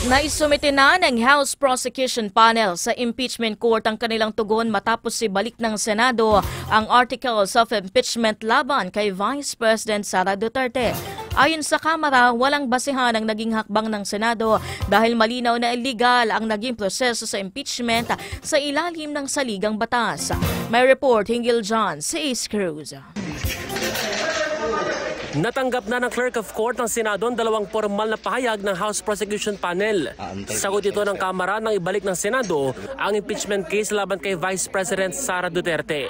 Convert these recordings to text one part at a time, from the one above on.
Naisumite na ng House Prosecution Panel sa impeachment court ang kanilang tugon matapos ibalik ng Senado ang articles of impeachment laban kay Vice President Sara Duterte. Ayon sa Kamara, walang basihan ang naging hakbang ng Senado dahil malinaw na illegal ang naging proseso sa impeachment sa ilalim ng saligang batas. May report hinggil dyan si Ace Cruz. Natanggap na ng Clerk of Court ng Senado ang dalawang formal na pahayag ng House Prosecution Panel. Sagot ito ng Kamara nang ibalik ng Senado ang impeachment case laban kay Vice President Sara Duterte.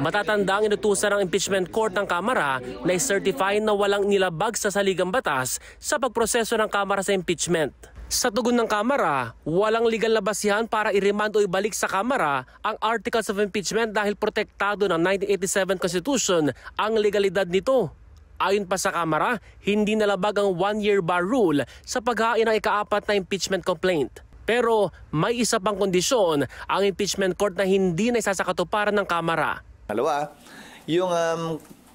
Matatanda ang inutusan ng impeachment court ng Kamara na i-certify na walang nilabag sa saligang batas sa pagproseso ng Kamara sa impeachment. Sa tugon ng Kamara, walang legal na basihan para i-remand o ibalik sa Kamara ang articles of impeachment dahil protektado ng 1987 Constitution ang legalidad nito. Ayon pa sa Kamara, hindi nalabag ang one-year bar rule sa paghain ng ika-4 na impeachment complaint. Pero may isa pang kondisyon ang impeachment court na hindi na isasakatuparan ng Kamara. Dalawa, yung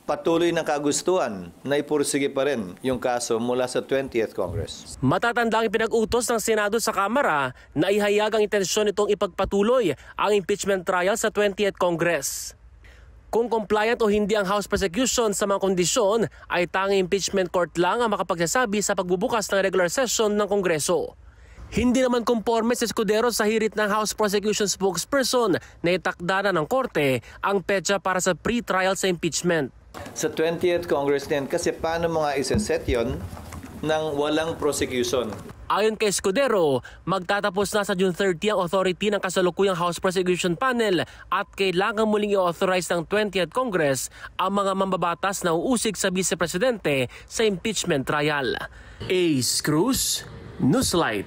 patuloy ng kagustuhan na ipursige pa rin yung kaso mula sa 20th Congress. Matatanda ang pinag-utos ng Senado sa Kamara na ihayag ang intensyon nitong ipagpatuloy ang impeachment trial sa 20th Congress. Kung compliant o hindi ang House Prosecution sa mga kondisyon, ay tanging impeachment court lang ang makapagsasabi sa pagbubukas ng regular session ng Kongreso. Hindi naman konforme si Escudero sa hirit ng House Prosecution spokesperson na itakda na ng korte ang petsa para sa pre-trial sa impeachment. Sa 20th Congress din, kasi paano mo nga isa-set yun ng walang prosecution? Ayon kay Escudero, magtatapos na sa June 30 ang authority ng kasalukuyang House Prosecution Panel at kailangan muling i-authorize ng 20th Congress ang mga mambabatas na uusig sa Vice Presidente sa impeachment trial. Ace Cruz, Newslight.